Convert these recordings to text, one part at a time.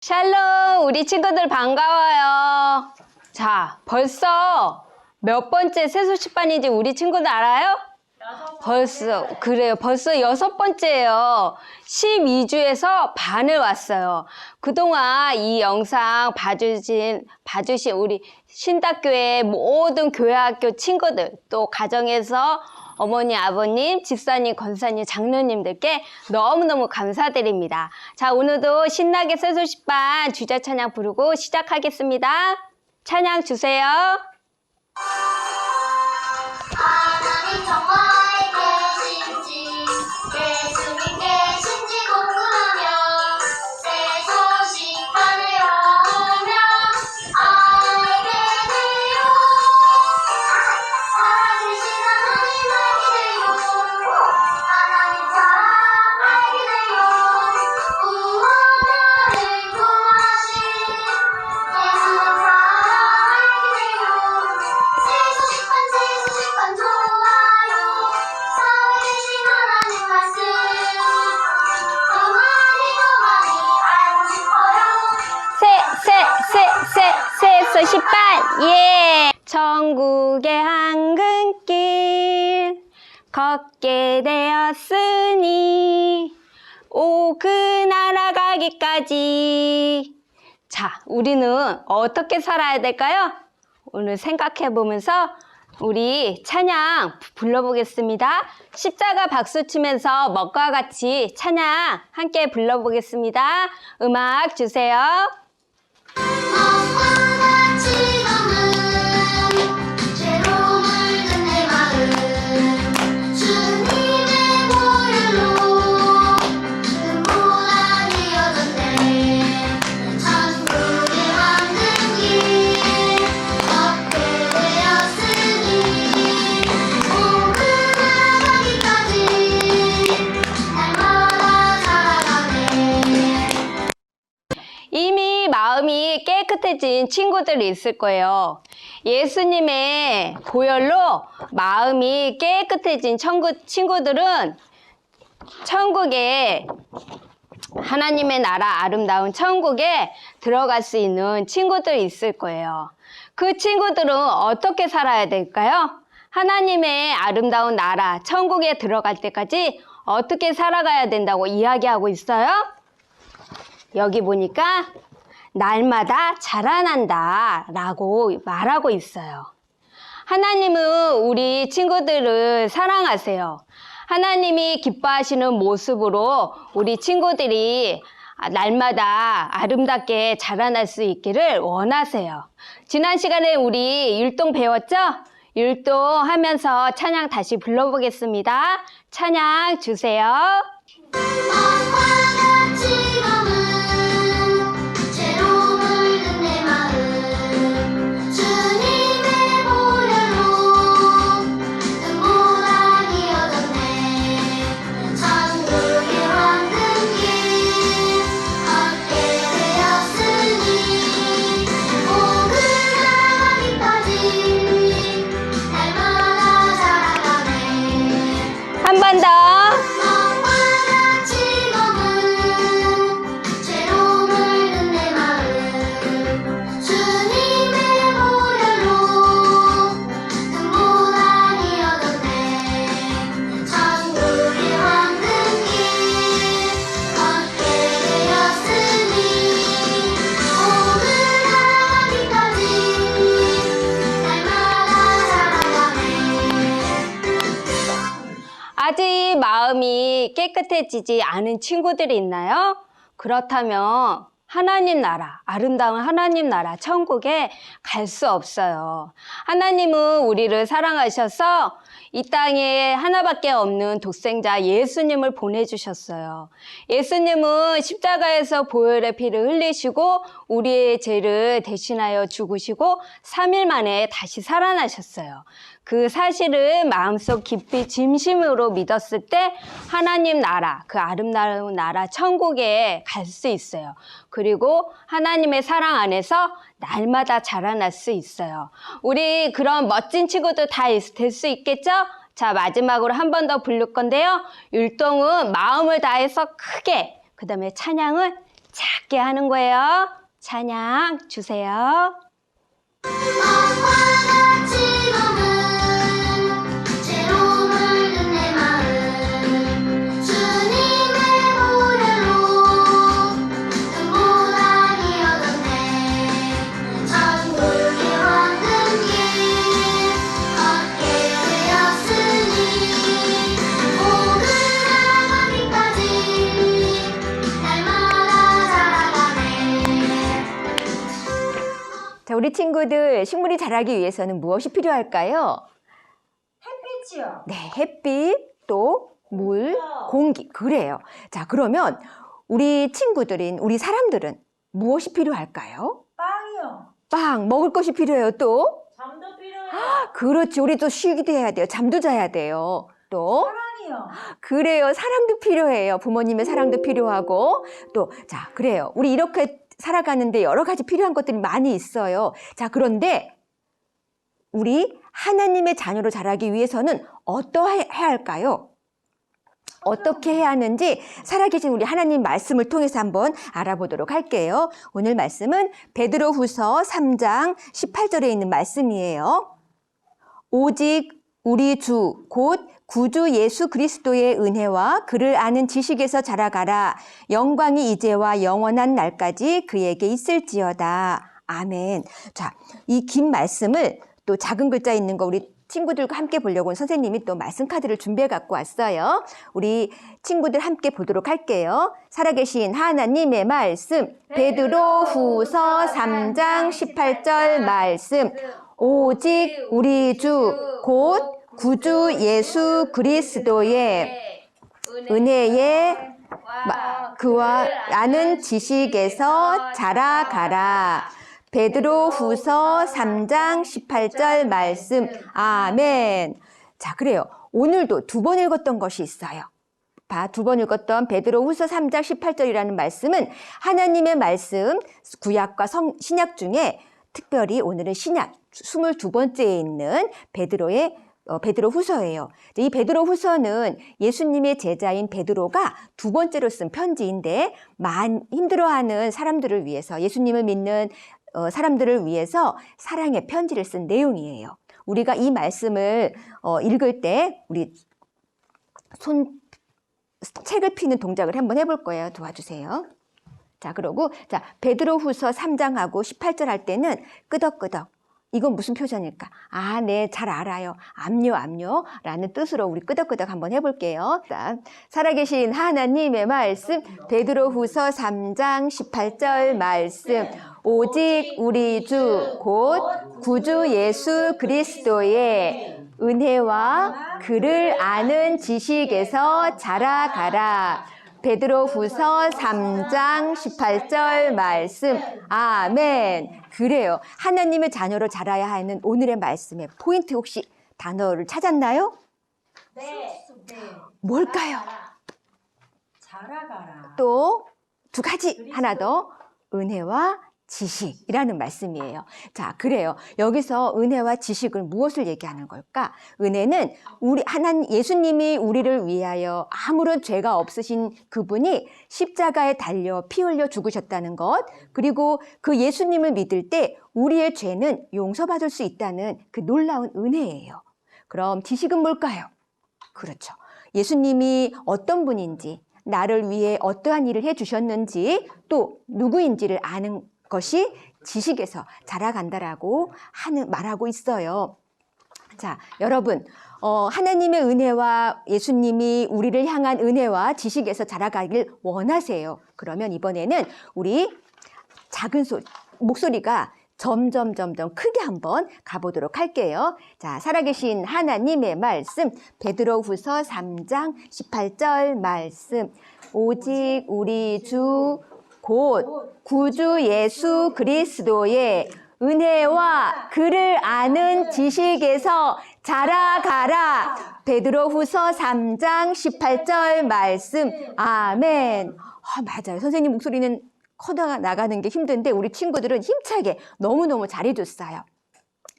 샬롬, 우리 친구들 반가워요. 자, 벌써 몇 번째 세수시반인지 우리 친구들 알아요? 벌써 6번째예요. 12주에서 반을 왔어요. 그동안 이 영상 봐주신 우리 신탁교회 모든 교회학교 친구들, 또 가정에서 어머니, 아버님, 집사님, 권사님, 장로님들께 너무너무 감사드립니다. 자, 오늘도 신나게 세수시반 주제 찬양 부르고 시작하겠습니다. 찬양 주세요. 하나님 정말 계신지 예수님 계신지 궁금하며 세수시반을 열면 알게 돼요. 살아계신 하나님 알게 돼요. 하나님 사랑 알게 돼요. 구원하를 구하신 예수님 사랑 알게 돼요. 세수시반 좋아요. 살아계신 하나님 말씀 더 많이 알고 싶어요. 세수시반, 예! 천국의 황금길 걷게 되었으니 오 그 나라 가기까지. 자, 우리는 어떻게 살아야 될까요? 오늘 생각해 보면서 우리 찬양 불러보겠습니다. 십자가 박수 치면서 먹과 같이 찬양 함께 불러보겠습니다. 음악 주세요. 먹과 같이 검은 죄로 물든 내 마음 주님의 보혈로 눈보라 이어졌네. 천국의 황금길 걷게 되었으니 오 그 나라가기까지 날마다 살아가네. 이미 마음이 깨끗해진 친구들이 있을 거예요. 예수님의 보혈로 마음이 깨끗해진 친구들은 천국에, 하나님의 나라 아름다운 천국에 들어갈 수 있는 친구들이 있을 거예요. 그 친구들은 어떻게 살아야 될까요? 하나님의 아름다운 나라 천국에 들어갈 때까지 어떻게 살아가야 된다고 이야기하고 있어요? 여기 보니까 날마다 자라난다 라고 말하고 있어요. 하나님은 우리 친구들을 사랑하세요. 하나님이 기뻐하시는 모습으로 우리 친구들이 날마다 아름답게 자라날 수 있기를 원하세요. 지난 시간에 우리 율동 배웠죠? 율동 하면서 찬양 다시 불러보겠습니다. 찬양 주세요. 먹과 같이 검은 죄로 물든 내 마음 주님의 보혈로 눈보라 이어졌네. 천국의 황금길 걷게 되었으니 오 그 나라가기까지 날마다 살아가네. 한 번 더. 먹과 같이 검은 죄로 물든 내 마음 주님의 보혈로 눈보라 이어졌네. 천국의 황금길 걷게 되었으니 오 그 나라가기까지 날마다 살아가네. 아직 마음이 깨끗해지지 않은 친구들이 있나요? 그렇다면 하나님 나라, 아름다운 하나님 나라, 천국에 갈 수 없어요. 하나님은 우리를 사랑하셔서 이 땅에 하나밖에 없는 독생자 예수님을 보내주셨어요. 예수님은 십자가에서 보혈의 피를 흘리시고 우리의 죄를 대신하여 죽으시고 3일 만에 다시 살아나셨어요. 그 사실을 마음속 깊이 진심으로 믿었을 때 하나님 나라, 그 아름다운 나라 천국에 갈 수 있어요. 그리고 하나님의 사랑 안에서 날마다 자라날 수 있어요. 우리 그런 멋진 친구들 다 될 수 있겠죠? 자, 마지막으로 한 번 더 부를 건데요. 율동은 마음을 다해서 크게, 그 다음에 찬양은 작게 하는 거예요. 찬양 주세요. 맘과 같이 검은 죄로 물든 내 마음 주님의 보혈로 눈보라기 얻었네 천국의 황금길 걷게 되었으니 오늘 나가기까지 날마다 자라가네. 자, 우리 친구들 식물이 자라기 위해서는 무엇이 필요할까요? 햇빛이요. 네, 햇빛, 또 물, 공기. 그래요. 자, 그러면 우리 친구들인 우리 사람들은 무엇이 필요할까요? 빵이요. 빵, 먹을 것이 필요해요. 또? 잠도 필요해요. 그렇죠. 우리 또 쉬기도 해야 돼요. 잠도 자야 돼요. 또? 사랑이요. 그래요. 사랑도 필요해요. 부모님의 사랑도 필요하고. 또, 자, 그래요. 우리 이렇게 살아가는데 여러 가지 필요한 것들이 많이 있어요. 자, 그런데 우리 하나님의 자녀로 자라기 위해서는 어떠해야 할까요? 어떻게 해야 하는지 살아계신 우리 하나님 말씀을 통해서 한번 알아보도록 할게요. 오늘 말씀은 베드로후서 3장 18절에 있는 말씀이에요. 오직 우리 주 곧 구주 예수 그리스도의 은혜와 그를 아는 지식에서 자라가라. 영광이 이제와 영원한 날까지 그에게 있을지어다. 아멘. 자, 이 긴 말씀을 또 작은 글자 있는 거 우리 친구들과 함께 보려고 선생님이 또 말씀 카드를 준비해 갖고 왔어요. 우리 친구들 함께 보도록 할게요. 살아계신 하나님의 말씀 베드로후서 3장 18절 말씀 오직 우리 주 곧 구주 예수 그리스도의 은혜에 그와 아는 지식에서 자라가라. 베드로후서 3장 18절 말씀. 아멘. 자, 그래요. 오늘도 두 번 읽었던 것이 있어요. 두 번 읽었던 베드로후서 3장 18절이라는 말씀은 하나님의 말씀 구약과 신약 중에 특별히 오늘은 신약 22번째에 있는 베드로후서예요. 이 베드로후서는 예수님의 제자인 베드로가 두 번째로 쓴 편지인데 힘들어하는 사람들을 위해서 예수님을 믿는 사람들을 위해서 사랑의 편지를 쓴 내용이에요. 우리가 이 말씀을 읽을 때 우리 책을 피는 동작을 한번 해볼 거예요. 도와주세요. 자, 그러고 베드로후서 3장하고 18절 할 때는 끄덕끄덕. 이건 무슨 표정일까? 아, 네, 잘 알아요. 압류라는 뜻으로 우리 끄덕끄덕 한번 해볼게요. 자, 살아계신 하나님의 말씀, 베드로후서 3장 18절 말씀. 오직 우리 주 곧 구주 예수 그리스도의 은혜와 그를 아는 지식에서 자라가라. 베드로후서 3장 18절 말씀. 아멘. 그래요. 하나님의 자녀로 자라야 하는 오늘의 말씀의 포인트 혹시 단어를 찾았나요? 네. 뭘까요? 자라가라. 또 두 가지 하나 더. 은혜와 지식이라는 말씀이에요. 자, 그래요. 여기서 은혜와 지식을 무엇을 얘기하는 걸까? 은혜는 예수님이 우리를 위하여 아무런 죄가 없으신 그분이 십자가에 달려 피 흘려 죽으셨다는 것, 그리고 그 예수님을 믿을 때 우리의 죄는 용서받을 수 있다는 그 놀라운 은혜예요. 그럼 지식은 뭘까요? 그렇죠. 예수님이 어떤 분인지, 나를 위해 어떠한 일을 해주셨는지, 또 누구인지를 아는 것이 지식에서 자라간다라고 말하고 있어요. 자, 여러분, 하나님의 은혜와 예수님이 우리를 향한 은혜와 지식에서 자라가길 원하세요. 그러면 이번에는 우리 작은 목소리가 점점 크게 한번 가보도록 할게요. 자, 살아계신 하나님의 말씀, 베드로후서 3장 18절 말씀. 오직 우리 주 곧 구주 예수 그리스도의 은혜와 그를 아는 지식에서 자라가라. 베드로후서 3장 18절 말씀. 아멘. 맞아요. 선생님 목소리는 커다 나가는 게 힘든데 우리 친구들은 힘차게 너무너무 잘해줬어요.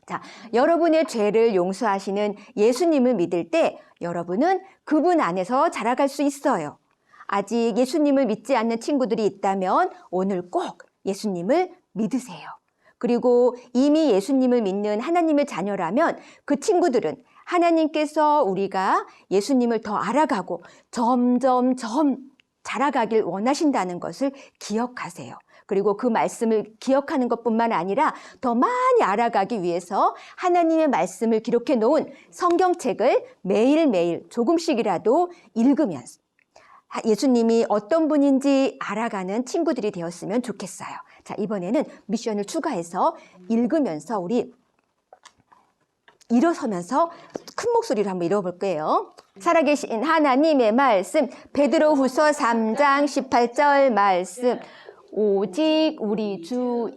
자, 여러분의 죄를 용서하시는 예수님을 믿을 때 여러분은 그분 안에서 자라갈 수 있어요. 아직 예수님을 믿지 않는 친구들이 있다면 오늘 꼭 예수님을 믿으세요. 그리고 이미 예수님을 믿는 하나님의 자녀라면 그 친구들은 하나님께서 우리가 예수님을 더 알아가고 점점 자라가길 원하신다는 것을 기억하세요. 그리고 그 말씀을 기억하는 것뿐만 아니라 더 많이 알아가기 위해서 하나님의 말씀을 기록해 놓은 성경책을 매일매일 조금씩이라도 읽으면서 예수님이 어떤 분인지 알아가는 친구들이 되었으면 좋겠어요. 자, 이번에는 미션을 추가해서 읽으면서 우리 일어서면서 큰 목소리로 한번 읽어볼 거예요. 살아계신 하나님의 말씀, 베드로후서 3장 18절 말씀. 오직 우리 주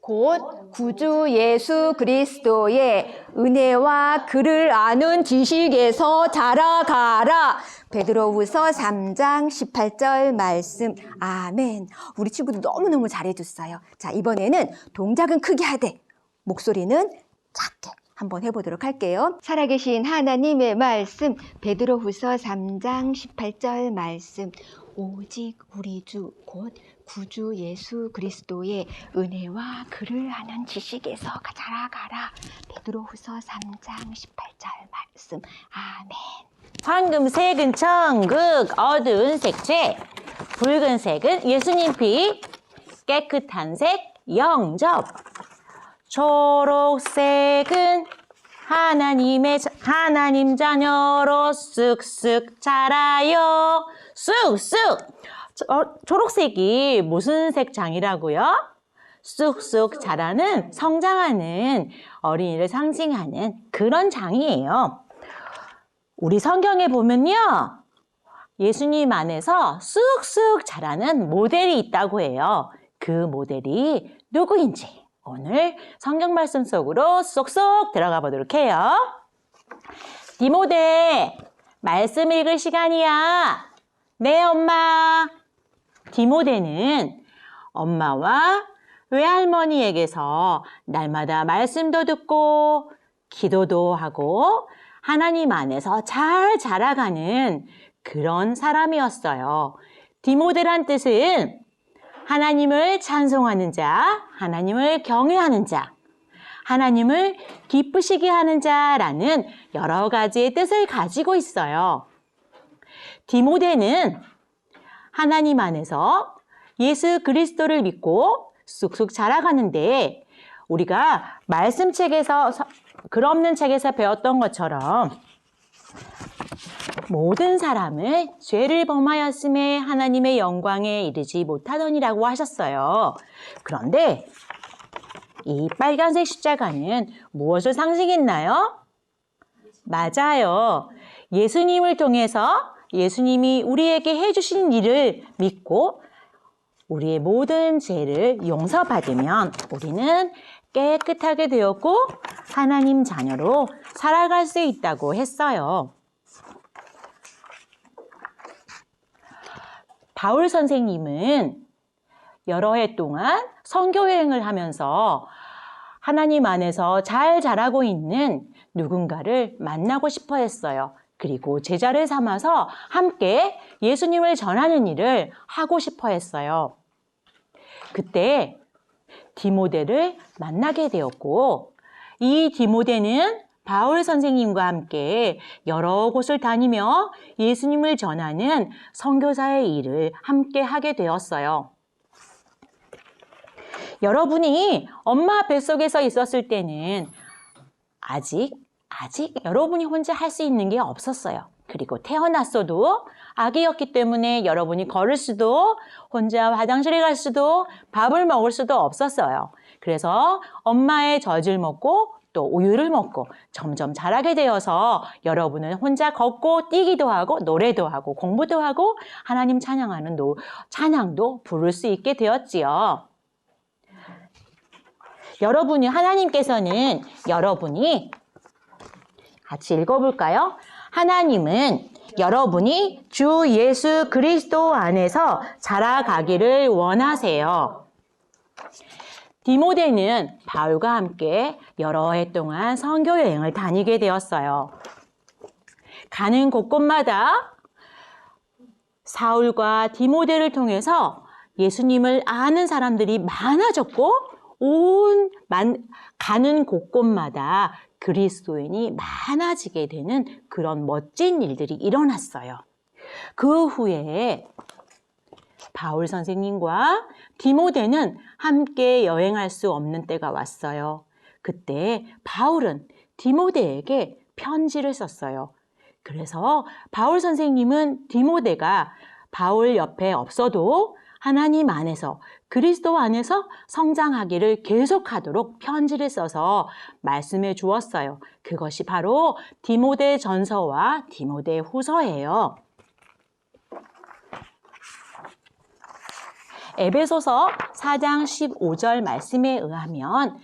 곧 구주 예수 그리스도의 은혜와 그를 아는 지식에서 자라가라. 베드로후서 3장 18절 말씀. 아멘. 우리 친구들 너무너무 잘해줬어요. 자, 이번에는 동작은 크게 하되 목소리는 작게 한번 해보도록 할게요. 살아계신 하나님의 말씀, 베드로후서 3장 18절 말씀. 오직 우리 주 곧 구주 예수 그리스도의 은혜와 그를 아는 지식에서 자라가라. 베드로후서 3장 18절 말씀. 아멘. 황금색은 천국, 어두운 색채, 붉은색은 예수님 피, 깨끗한 색 영접, 초록색은 하나님 자녀로 쑥쑥 자라요. 쑥쑥. 초록색이 무슨 색 장이라고요? 쑥쑥 자라는, 성장하는 어린이를 상징하는 그런 장이에요. 우리 성경에 보면요, 예수님 안에서 쑥쑥 자라는 모델이 있다고 해요. 그 모델이 누구인지 오늘 성경 말씀 속으로 쏙쏙 들어가 보도록 해요. 디모데, 말씀 읽을 시간이야. 네, 엄마. 디모데는 엄마와 외할머니에게서 날마다 말씀도 듣고 기도도 하고 하나님 안에서 잘 자라가는 그런 사람이었어요. 디모데란 뜻은 하나님을 찬송하는 자, 하나님을 경외하는 자, 하나님을 기쁘시게 하는 자라는 여러 가지의 뜻을 가지고 있어요. 디모데는 하나님 안에서 예수 그리스도를 믿고 쑥쑥 자라가는데 우리가 말씀책에서 글 없는 책에서 배웠던 것처럼 모든 사람을 죄를 범하였음에 하나님의 영광에 이르지 못하더니라고 하셨어요. 그런데 이 빨간색 십자가는 무엇을 상징했나요? 맞아요. 예수님을 통해서 예수님이 우리에게 해주신 일을 믿고 우리의 모든 죄를 용서받으면 우리는 깨끗하게 되었고 하나님 자녀로 살아갈 수 있다고 했어요. 바울 선생님은 여러 해 동안 선교 여행을 하면서 하나님 안에서 잘 자라고 있는 누군가를 만나고 싶어 했어요. 그리고 제자를 삼아서 함께 예수님을 전하는 일을 하고 싶어 했어요. 그때 디모데를 만나게 되었고 이 디모데는 바울 선생님과 함께 여러 곳을 다니며 예수님을 전하는 선교사의 일을 함께 하게 되었어요. 여러분이 엄마 뱃속에서 있었을 때는 아직 여러분이 혼자 할 수 있는 게 없었어요. 그리고 태어났어도 아기였기 때문에 여러분이 걸을 수도 혼자 화장실에 갈 수도 밥을 먹을 수도 없었어요. 그래서 엄마의 젖을 먹고 또 우유를 먹고 점점 자라게 되어서 여러분은 혼자 걷고 뛰기도 하고 노래도 하고 공부도 하고 하나님 찬양하는 찬양도 부를 수 있게 되었지요. 하나님께서는 여러분이 같이 읽어볼까요? 하나님은 여러분이 주 예수 그리스도 안에서 자라가기를 원하세요. 디모데는 바울과 함께 여러 해 동안 선교 여행을 다니게 되었어요. 가는 곳곳마다 사울과 디모데를 통해서 예수님을 아는 사람들이 많아졌고 가는 곳곳마다 그리스도인이 많아지게 되는 그런 멋진 일들이 일어났어요. 그 후에 바울 선생님과 디모데는 함께 여행할 수 없는 때가 왔어요. 그때 바울은 디모데에게 편지를 썼어요. 그래서 바울 선생님은 디모데가 바울 옆에 없어도 하나님 안에서 그리스도 안에서 성장하기를 계속하도록 편지를 써서 말씀해 주었어요. 그것이 바로 디모데 전서와 디모데 후서예요. 에베소서 4장 15절 말씀에 의하면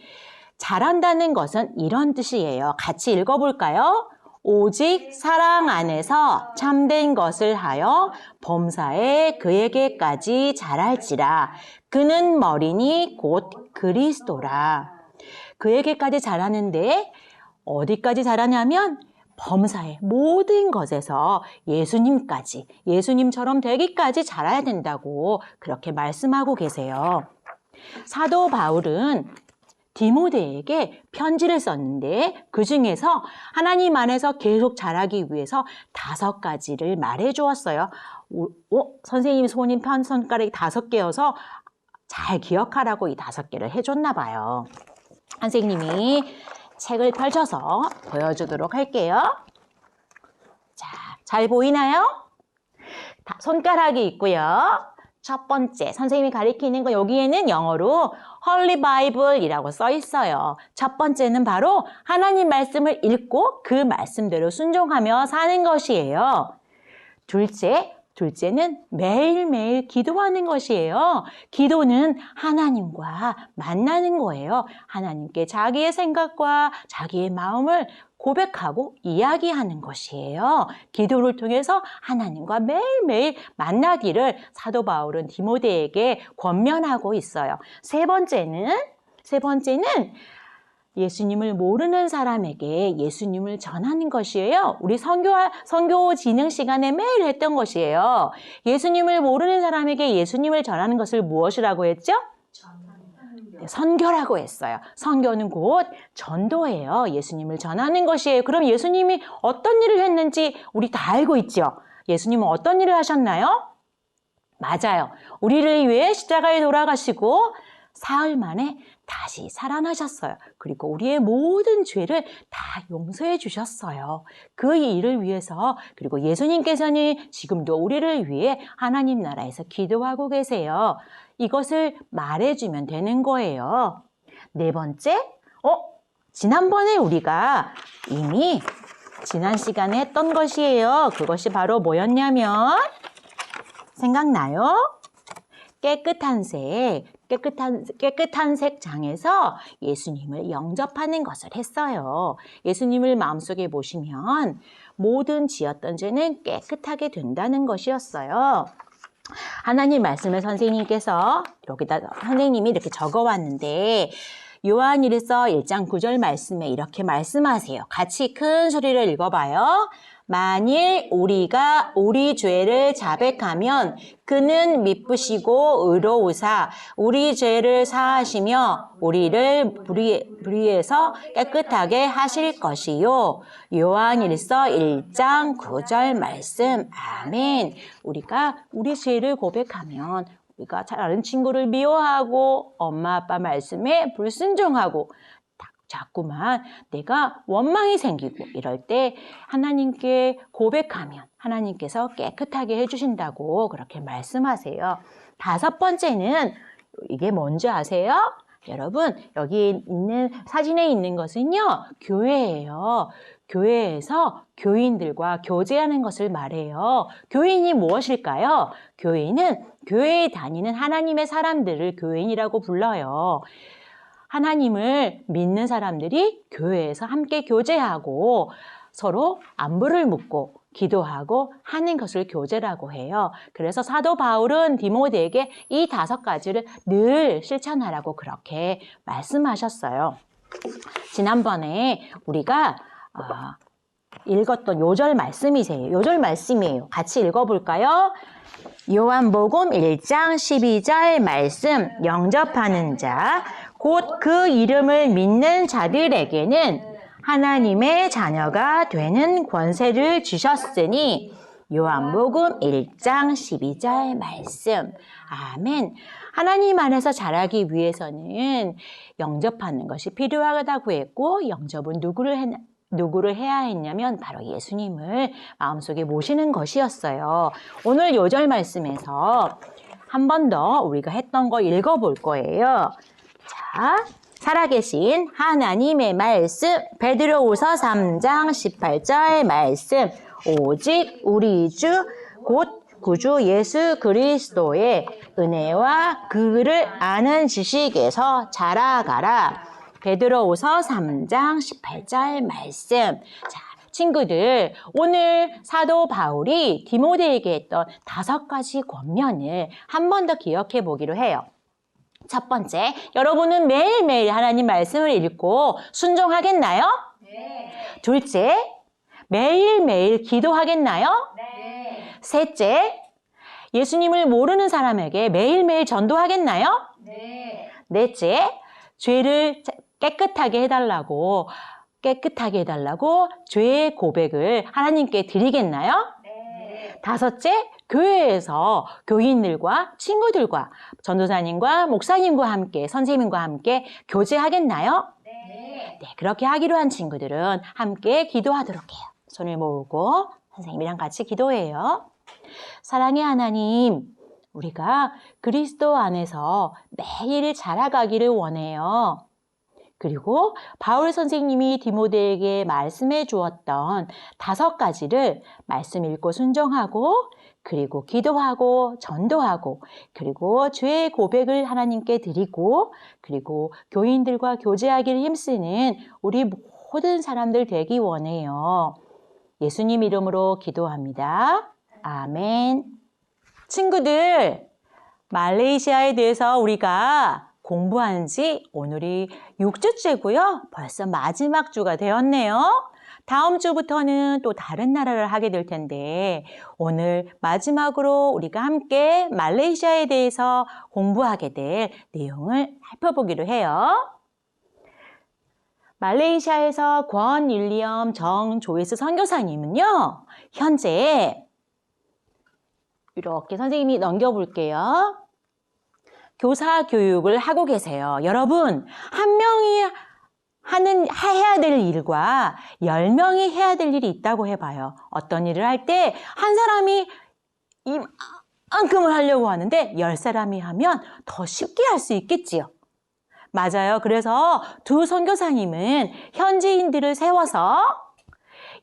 잘한다는 것은 이런 뜻이에요. 같이 읽어볼까요? 오직 사랑 안에서 참된 것을 하여 범사에 그에게까지 자랄지라. 그는 머리니 곧 그리스도라. 그에게까지 자라는데 어디까지 자라냐면 범사의 모든 것에서 예수님까지, 예수님처럼 되기까지 자라야 된다고 그렇게 말씀하고 계세요. 사도 바울은 디모데에게 편지를 썼는데 그 중에서 하나님 안에서 계속 자라기 위해서 5가지를 말해 주었어요. 선생님 손인 편 손가락이 5개여서 잘 기억하라고 이 5개를 해줬나 봐요. 선생님이 책을 펼쳐서 보여주도록 할게요. 자, 잘 보이나요? 손가락이 있고요. 첫 번째, 선생님이 가리키는 거 여기에는 영어로 Holy Bible이라고 써 있어요. 첫 번째는 바로 하나님 말씀을 읽고 그 말씀대로 순종하며 사는 것이에요. 둘째는 매일매일 기도하는 것이에요. 기도는 하나님과 만나는 거예요. 하나님께 자기의 생각과 자기의 마음을 고백하고 이야기하는 것이에요. 기도를 통해서 하나님과 매일매일 만나기를 사도 바울은 디모데에게 권면하고 있어요. 세 번째는 예수님을 모르는 사람에게 예수님을 전하는 것이에요. 우리 선교 진흥 시간에 매일 했던 것이에요. 예수님을 모르는 사람에게 예수님을 전하는 것을 무엇이라고 했죠? 선교라고 했어요. 선교는 곧 전도예요. 예수님을 전하는 것이에요. 그럼 예수님이 어떤 일을 했는지 우리 다 알고 있죠? 예수님은 어떤 일을 하셨나요? 맞아요. 우리를 위해 십자가에 돌아가시고 사흘 만에 다시 살아나셨어요. 그리고 우리의 모든 죄를 다 용서해 주셨어요. 그 일을 위해서 그리고 예수님께서는 지금도 우리를 위해 하나님 나라에서 기도하고 계세요. 이것을 말해주면 되는 거예요. 네 번째, 지난번에 우리가 이미 지난 시간에 했던 것이에요. 그것이 바로 뭐였냐면 생각나요? 깨끗한 색장에서 예수님을 영접하는 것을 했어요. 예수님을 마음속에 모시면 모든 지었던 죄는 깨끗하게 된다는 것이었어요. 하나님 말씀을 선생님께서 여기다 선생님이 이렇게 적어왔는데 요한일서 1장 9절 말씀에 이렇게 말씀하세요. 같이 큰 소리를 읽어봐요. 만일 우리가 우리 죄를 자백하면 그는 미쁘시고 의로우사 우리 죄를 사하시며 우리를 불의에서 깨끗하게 하실 것이요. 요한일서 1장 9절 말씀. 아멘. 우리가 우리 죄를 고백하면 우리가 다른 친구를 미워하고 엄마 아빠 말씀에 불순종하고 자꾸만 내가 원망이 생기고 이럴 때 하나님께 고백하면 하나님께서 깨끗하게 해주신다고 그렇게 말씀하세요. 5번째는 이게 뭔지 아세요? 여러분 여기 있는 사진에 있는 것은요 교회예요. 교회에서 교인들과 교제하는 것을 말해요. 교인이 무엇일까요? 교인은 교회에 다니는 하나님의 사람들을 교인이라고 불러요. 하나님을 믿는 사람들이 교회에서 함께 교제하고 서로 안부를 묻고 기도하고 하는 것을 교제라고 해요. 그래서 사도 바울은 디모데에게 이 5가지를 늘 실천하라고 그렇게 말씀하셨어요. 지난번에 우리가 읽었던 요절 말씀이세요. 요절 말씀이에요. 같이 읽어볼까요? 요한복음 1장 12절 말씀 영접하는 자, 곧 그 이름을 믿는 자들에게는 하나님의 자녀가 되는 권세를 주셨으니 요한복음 1장 12절 말씀. 아멘. 하나님 안에서 자라기 위해서는 영접하는 것이 필요하다고 했고 영접은 누구를 해야 했냐면 바로 예수님을 마음속에 모시는 것이었어요. 오늘 요절 말씀에서 한 번 더 우리가 했던 거 읽어볼 거예요. 자, 살아계신 하나님의 말씀 베드로후서 3장 18절 말씀 오직 우리 주 곧 구주 예수 그리스도의 은혜와 그를 아는 지식에서 자라가라. 베드로후서 3장 18절 말씀. 자, 친구들, 오늘 사도 바울이 디모데에게 했던 5가지 권면을 한 번 더 기억해 보기로 해요. 첫 번째, 여러분은 매일매일 하나님 말씀을 읽고 순종하겠나요? 네. 둘째, 매일매일 기도하겠나요? 네. 셋째, 예수님을 모르는 사람에게 매일매일 전도하겠나요? 네. 넷째, 죄를 깨끗하게 해달라고 죄의 고백을 하나님께 드리겠나요? 네. 다섯째, 교회에서 교인들과 친구들과 전도사님과 목사님과 함께 선생님과 함께 교제하겠나요? 네. 네, 그렇게 하기로 한 친구들은 함께 기도하도록 해요. 손을 모으고 선생님이랑 같이 기도해요. 사랑의 하나님, 우리가 그리스도 안에서 매일 자라가기를 원해요. 그리고 바울 선생님이 디모데에게 말씀해 주었던 5가지를 말씀 읽고 순종하고 그리고 기도하고 전도하고 그리고 죄의 고백을 하나님께 드리고 그리고 교인들과 교제하기를 힘쓰는 우리 모든 사람들 되기 원해요. 예수님 이름으로 기도합니다. 아멘. 친구들, 말레이시아에 대해서 우리가 공부한 지 오늘이 6주째고요. 벌써 마지막 주가 되었네요. 다음 주부터는 또 다른 나라를 하게 될 텐데 오늘 마지막으로 우리가 함께 말레이시아에 대해서 공부하게 될 내용을 살펴보기로 해요. 말레이시아에서 권 윌리엄 정 조이스 선교사님은요. 현재 이렇게 선생님이 넘겨볼게요. 교사 교육을 하고 계세요. 여러분, 한 명이 해야 될 일과 10명이 해야 될 일이 있다고 해봐요. 어떤 일을 할 때 한 사람이 이만큼을 하려고 하는데 10사람이 하면 더 쉽게 할 수 있겠지요. 맞아요. 그래서 두 선교사님은 현지인들을 세워서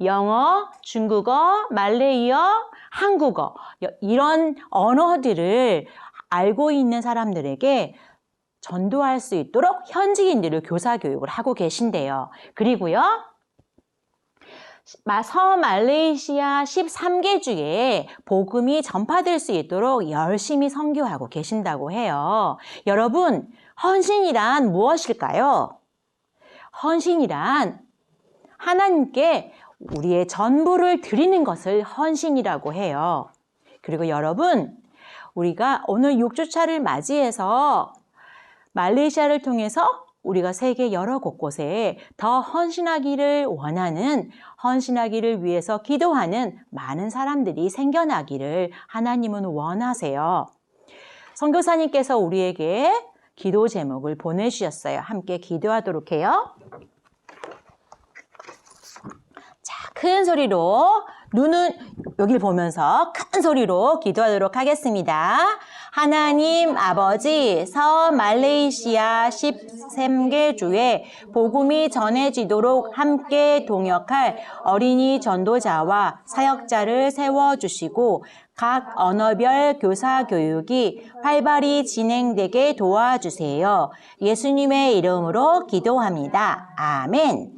영어, 중국어, 말레이어, 한국어 이런 언어들을 알고 있는 사람들에게 전도할 수 있도록 현지인들을 교사 교육을 하고 계신대요. 그리고요. 서말레이시아 13개 주에 복음이 전파될 수 있도록 열심히 선교하고 계신다고 해요. 여러분, 헌신이란 무엇일까요? 헌신이란 하나님께 우리의 전부를 드리는 것을 헌신이라고 해요. 그리고 여러분, 우리가 오늘 6주차를 맞이해서 말레이시아를 통해서 우리가 세계 여러 곳곳에 더 헌신하기를 원하는, 헌신하기를 위해서 기도하는 많은 사람들이 생겨나기를 하나님은 원하세요. 선교사님께서 우리에게 기도 제목을 보내주셨어요. 함께 기도하도록 해요. 자, 큰 소리로 눈은 여기를 보면서 큰 소리로 기도하도록 하겠습니다. 하나님 아버지, 서말레이시아 13개 주에 복음이 전해지도록 함께 동역할 어린이 전도자와 사역자를 세워주시고 각 언어별 교사 교육이 활발히 진행되게 도와주세요. 예수님의 이름으로 기도합니다. 아멘.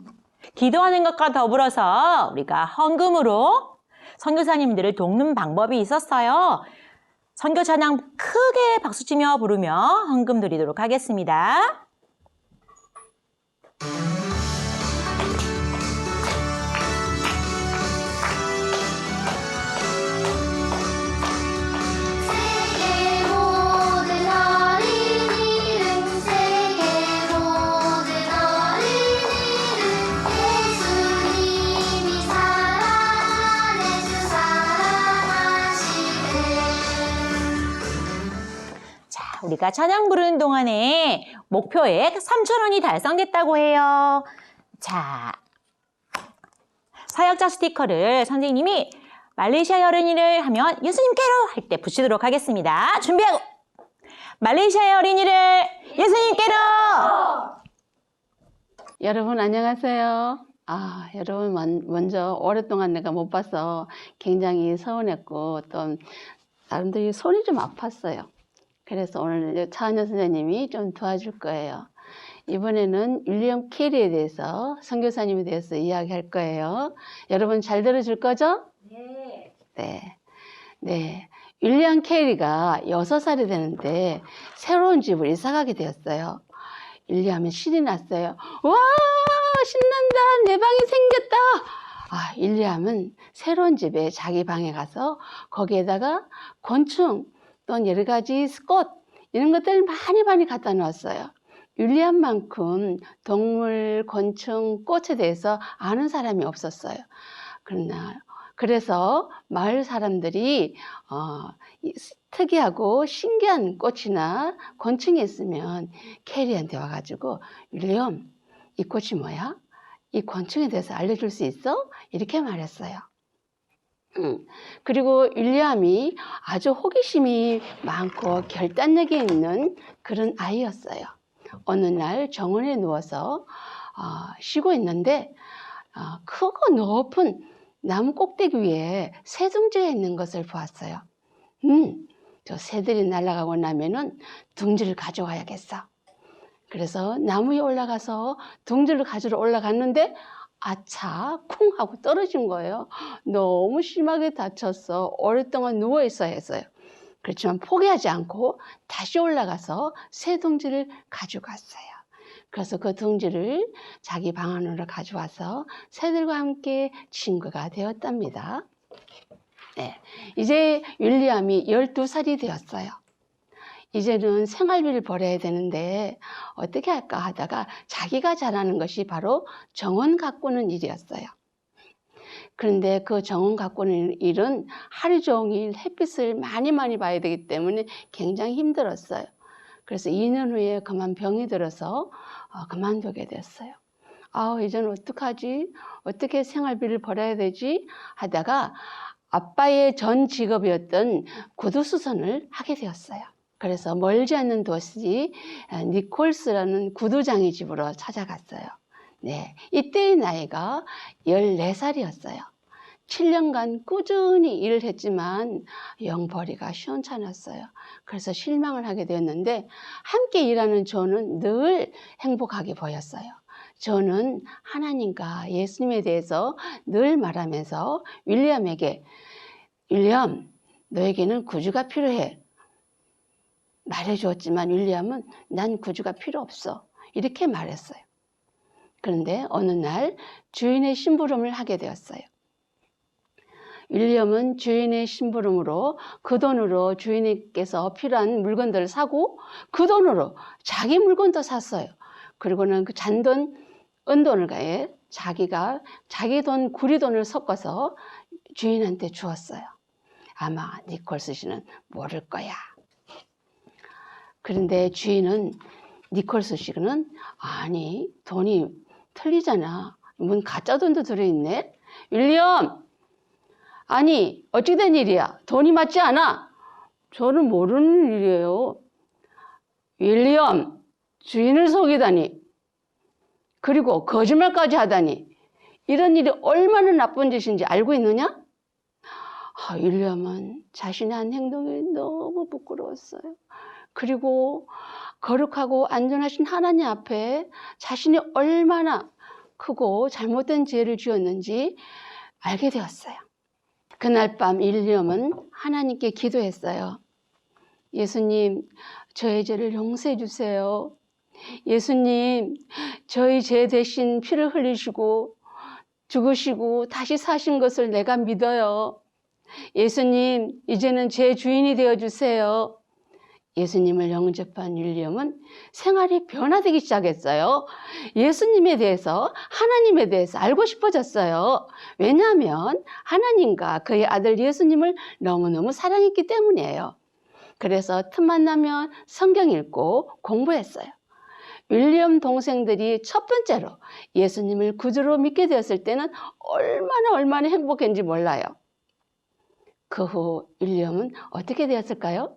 기도하는 것과 더불어서 우리가 헌금으로 선교사님들을 돕는 방법이 있었어요. 선교 찬양 크게 박수치며 부르며 헌금 드리도록 하겠습니다. 제가 찬양 부르는 동안에 목표액 3,000원이 달성됐다고 해요. 자, 사역자 스티커를 선생님이 말레이시아 어린이를 하면 예수님께로 할 때 붙이도록 하겠습니다. 준비하고 말레이시아 어린이를 예수님께로. 여러분 안녕하세요. 여러분 먼저 오랫동안 내가 못 봐서 굉장히 서운했고 또 나름대로 손이 좀 아팠어요. 그래서 오늘 차은여 선생님이 좀 도와줄 거예요. 이번에는 윌리엄 캐리에 대해서 선교사님에 대해서 이야기할 거예요. 여러분 잘 들어줄 거죠? 네. 네. 윌리엄 캐리가 6살이 되는데 새로운 집을 이사 가게 되었어요. 윌리엄은 신이 났어요. 와, 신난다. 내 방이 생겼다. 윌리엄은 새로운 집에 자기 방에 가서 거기에다가 곤충 또 여러 가지 꽃 이런 것들 많이 갖다 놓았어요. 윌리엄만큼 동물, 곤충, 꽃에 대해서 아는 사람이 없었어요. 그래서 마을 사람들이 특이하고 신기한 꽃이나 곤충이 있으면 캐리한테 와가지고 윌리엄, 이 꽃이 뭐야? 이 곤충에 대해서 알려줄 수 있어? 이렇게 말했어요. 그리고 윌리엄이 아주 호기심이 많고 결단력이 있는 그런 아이였어요. 어느 날 정원에 누워서 쉬고 있는데 크고 높은 나무 꼭대기 위에 새둥지가 있는 것을 보았어요. 저 새들이 날아가고 나면은 둥지를 가져와야겠어. 그래서 나무 위에 올라가서 둥지를 가지러 올라갔는데 아차 쿵 하고 떨어진 거예요. 너무 심하게 다쳤어. 오랫동안 누워 있어야 했어요. 그렇지만 포기하지 않고 다시 올라가서 새 둥지를 가져갔어요. 그래서 그 둥지를 자기 방 안으로 가져와서 새들과 함께 친구가 되었답니다. 네, 이제 윌리엄이 12살이 되었어요. 이제는 생활비를 벌어야 되는데 어떻게 할까 하다가 자기가 잘하는 것이 바로 정원 가꾸는 일이었어요. 그런데 그 정원 가꾸는 일은 하루 종일 햇빛을 많이 봐야 되기 때문에 굉장히 힘들었어요. 그래서 2년 후에 그만 병이 들어서 그만두게 됐어요. 이제는 어떡하지? 어떻게 생활비를 벌어야 되지? 하다가 아빠의 전 직업이었던 구두수선을 하게 되었어요. 그래서 멀지 않는 도시 니콜스라는 구두장의 집으로 찾아갔어요. 네, 이때의 나이가 14살이었어요. 7년간 꾸준히 일을 했지만 영벌이가 시원찮았어요. 그래서 실망을 하게 되었는데 함께 일하는 존은 늘 행복하게 보였어요. 존은 하나님과 예수님에 대해서 늘 말하면서 윌리엄에게 윌리엄, 너에게는 구주가 필요해. 말해주었지만 윌리엄은 난 구주가 필요 없어. 이렇게 말했어요. 그런데 어느 날 주인의 심부름을 하게 되었어요. 윌리엄은 주인의 심부름으로 그 돈으로 주인께서 필요한 물건들을 사고 그 돈으로 자기 물건도 샀어요. 그리고는 그 잔돈, 은돈을 가해 자기가 자기 돈, 구리돈을 섞어서 주인한테 주었어요. 아마 니콜스 씨는 모를 거야. 그런데 주인은 니콜스 씨는 아니 돈이 틀리잖아. 뭔 가짜 돈도 들어있네. 윌리엄! 아니 어찌 된 일이야? 돈이 맞지 않아? 저는 모르는 일이에요. 윌리엄! 주인을 속이다니. 그리고 거짓말까지 하다니. 이런 일이 얼마나 나쁜 짓인지 알고 있느냐? 윌리엄은 자신의 한 행동이 너무 부끄러웠어요. 그리고 거룩하고 안전하신 하나님 앞에 자신이 얼마나 크고 잘못된 죄를 지었는지 알게 되었어요. 그날 밤 윌리엄은 하나님께 기도했어요. 예수님, 저의 죄를 용서해 주세요. 예수님, 저희 죄 대신 피를 흘리시고 죽으시고 다시 사신 것을 내가 믿어요. 예수님, 이제는 제 주인이 되어주세요. 예수님을 영접한 윌리엄은 생활이 변화되기 시작했어요. 예수님에 대해서, 하나님에 대해서 알고 싶어졌어요. 왜냐하면 하나님과 그의 아들 예수님을 너무너무 사랑했기 때문이에요. 그래서 틈만 나면 성경 읽고 공부했어요. 윌리엄 동생들이 첫 번째로 예수님을 구주로 믿게 되었을 때는 얼마나 행복했는지 몰라요. 그 후 윌리엄은 어떻게 되었을까요?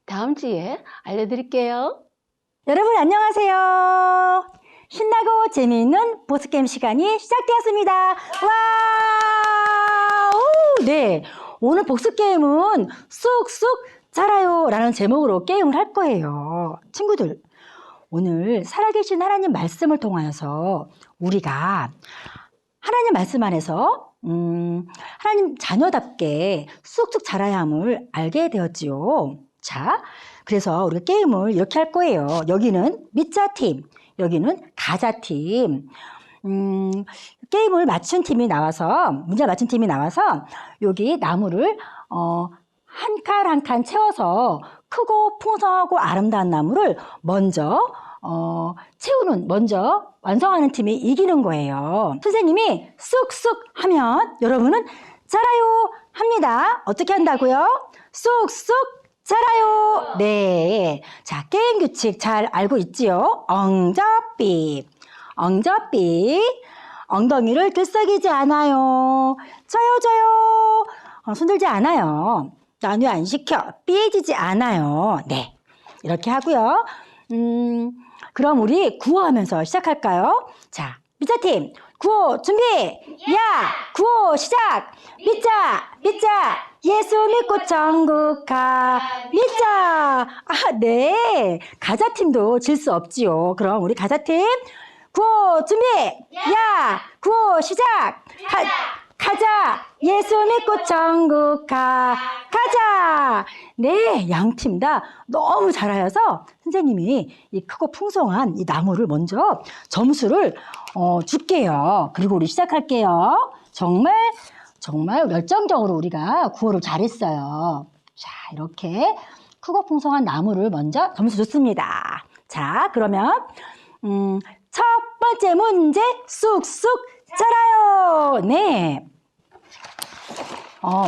다음 주에 알려드릴게요. 여러분 안녕하세요. 신나고 재미있는 보스게임 시간이 시작되었습니다. 와! 네. 오늘 복수게임은 쑥쑥 자라요 라는 제목으로 게임을 할 거예요. 친구들, 오늘 살아계신 하나님 말씀을 통하여서 우리가 하나님 말씀 안에서 하나님 자녀답게 쑥쑥 자라야 함을 알게 되었지요. 자, 그래서 우리가 게임을 이렇게 할 거예요. 여기는 밑자팀, 여기는 가자팀. 게임을 맞춘 팀이 나와서, 문제 맞춘 팀이 나와서 여기 나무를 한 칸 한 칸 채워서 크고 풍성하고 아름다운 나무를 먼저 먼저 완성하는 팀이 이기는 거예요. 선생님이 쑥쑥 하면 여러분은 자라요 합니다. 어떻게 한다고요? 쑥쑥 자라요. 네. 자, 게임 규칙 잘 알고 있지요? 엉접비. 엉덩이를 들썩이지 않아요. 저요. 손들지 않아요. 나뉘어 안 시켜. 삐해지지 않아요. 네. 이렇게 하고요. 그럼 우리 구호하면서 시작할까요? 자, 밑자팀 구호 준비! 야! 구호 시작! 믿자! 예수 믿고 천국 가! 믿자! 네. 가자팀도 질 수 없지요. 그럼 우리 가자팀 구호 준비! 야! 구호 시작! 가자! 예수 믿고 천국 가! 가자! 네, 양 팀 다 너무 잘하여서 선생님이 이 크고 풍성한 이 나무를 먼저 점수를 줄게요. 그리고 우리 시작할게요. 정말 열정적으로 우리가 구호를 잘했어요. 자, 이렇게 크고 풍성한 나무를 먼저 점수 줬습니다. 자, 그러면 첫 번째 문제 쑥쑥 자라요. 네.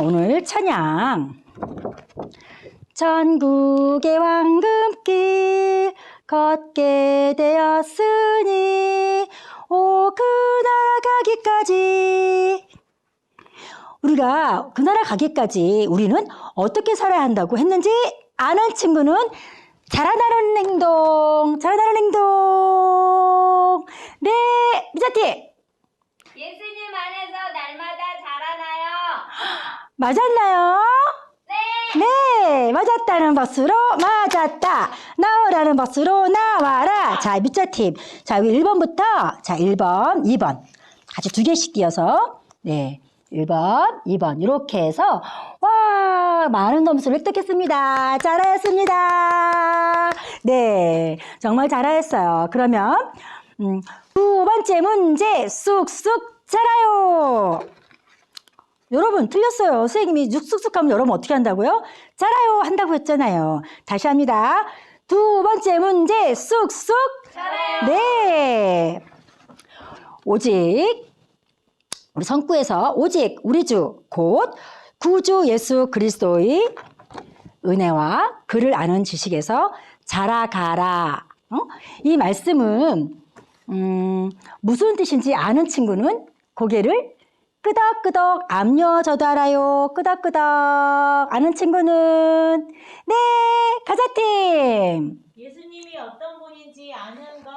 오늘 찬양. 천국의 황금길 걷게 되었으니 오 그 나라 가기까지. 우리가 그 나라 가기까지 우리는 어떻게 살아야 한다고 했는지 아는 친구는 자라나는 행동. 네, 미자티. 예수님 안에서 날마다 자라나요. 맞았나요? 네, 맞았다는 것으로 맞았다. 나오라는 것으로 나와라. 자, 밑자팀. 자, 여기 1번부터, 자, 1번, 2번. 같이 두 개씩 띄어서, 네, 1번, 2번. 이렇게 해서, 와, 많은 점수를 획득했습니다. 잘하였습니다. 네, 정말 잘하였어요. 그러면, 두 번째 문제, 쑥쑥 자라요. 여러분 틀렸어요. 선생님이 쑥쑥 하면 여러분 어떻게 한다고요? 자라요 한다고 했잖아요. 다시 합니다. 두 번째 문제 쑥쑥 자라요. 네. 오직 우리 성구에서 오직 우리 주 곧 구주 예수 그리스도의 은혜와 그를 아는 지식에서 자라가라. 이 말씀은 무슨 뜻인지 아는 친구는 고개를 끄덕끄덕 암요저도 알아요. 끄덕끄덕 아는 친구는 네 가자팀. 예수님이 어떤 분인지 아는 것.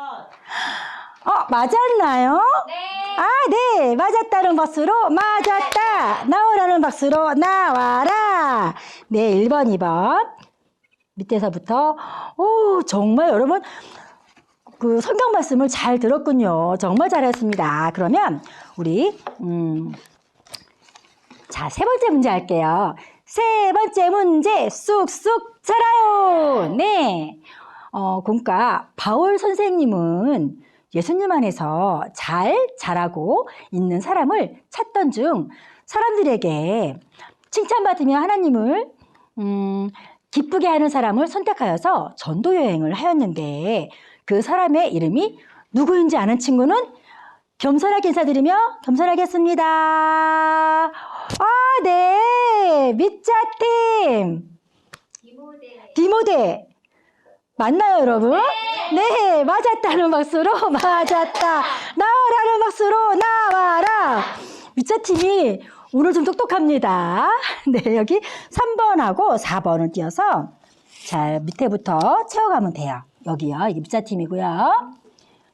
맞았나요? 네. 네 맞았다는 것으로 맞았다. 나오라는 것으로 나와라. 네 1번 2번 밑에서부터 오 정말 여러분 그 성경 말씀을 잘 들었군요. 정말 잘했습니다. 그러면 우리 자, 세 번째 문제 할게요. 세 번째 문제 쑥쑥 자라요. 네. 공과 바울 선생님은 예수님 안에서 잘 자라고 있는 사람을 찾던 중 사람들에게 칭찬받으며 하나님을 기쁘게 하는 사람을 선택하여서 전도 여행을 하였는데 그 사람의 이름이 누구인지 아는 친구는 겸손하게 인사드리며 겸손하겠습니다. 네. 밑자팀. 디모데. 맞나요, 여러분? 네, 맞았다는 박수로 맞았다. 나와라는 박수로 나와라. 미자팀이 오늘 좀 똑똑합니다. 네, 여기 3번하고 4번을 띄어서 자, 밑에부터 채워가면 돼요. 여기요. 이게 미자팀이고요.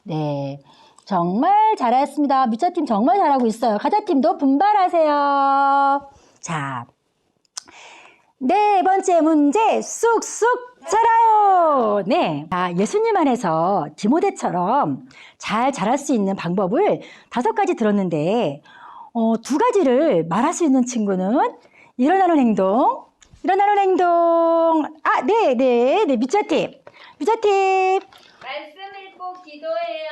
네, 정말 잘했습니다. 미자팀 정말 잘하고 있어요. 가자팀도 분발하세요. 자, 네 번째 문제 쑥쑥 자라요. 네, 예수님 안에서 디모데처럼 잘 자랄 수 있는 방법을 5가지 들었는데 2가지를 말할 수 있는 친구는 일어나는 행동, 네, 미자팀. 말씀 읽고 기도해요.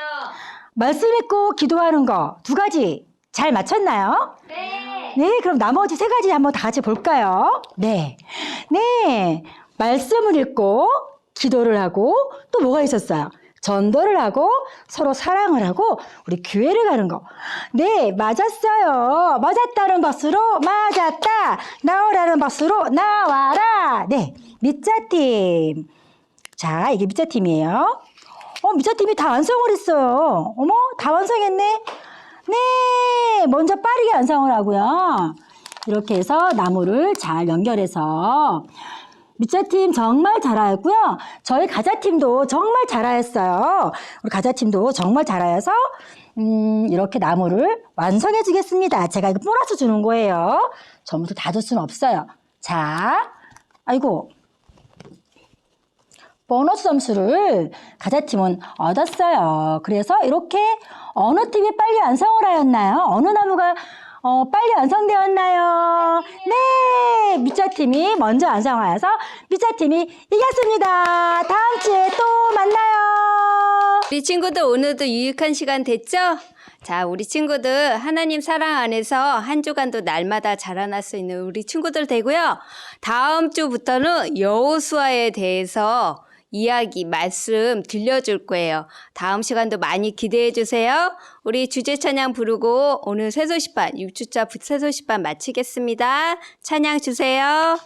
말씀 읽고 기도하는 거 2가지 잘 맞췄나요? 네, 그럼 나머지 3가지 한번 다 같이 볼까요? 네, 말씀을 읽고 기도를 하고 또 뭐가 있었어요? 전도를 하고 서로 사랑을 하고 우리 교회를 가는 거. 네, 맞았어요. 맞았다는 박수로 맞았다. 나오라는 박수로 나와라. 네, 미자팀. 자, 이게 미자팀이에요. 미자팀이 다 완성을 했어요. 어머, 다 완성했네. 네, 먼저 빠르게 완성을 하고요. 이렇게 해서 나무를 잘 연결해서 미자팀 정말 잘하였고요. 저희 가자팀도 정말 잘하였어요. 우리 가자팀도 정말 잘하여서 이렇게 나무를 완성해 주겠습니다. 제가 이거 보너스 주는 거예요. 전부 다 줄 수는 없어요. 자, 아이고. 보너스 점수를 가자팀은 얻었어요. 그래서 이렇게 어느 팀이 빨리 완성을 하였나요? 어느 나무가 빨리 완성되었나요? 네, 미자팀이 먼저 완성하여서 미자팀이 이겼습니다. 다음 주에 또 만나요. 우리 친구들 오늘도 유익한 시간 됐죠? 자, 우리 친구들 하나님 사랑 안에서 한 주간도 날마다 자라날 수 있는 우리 친구들 되고요. 다음 주부터는 여호수아에 대해서 이야기, 말씀 들려줄 거예요. 다음 시간도 많이 기대해 주세요. 우리 주제 찬양 부르고 오늘 새소식반, 6주차 새소식반 마치겠습니다. 찬양 주세요.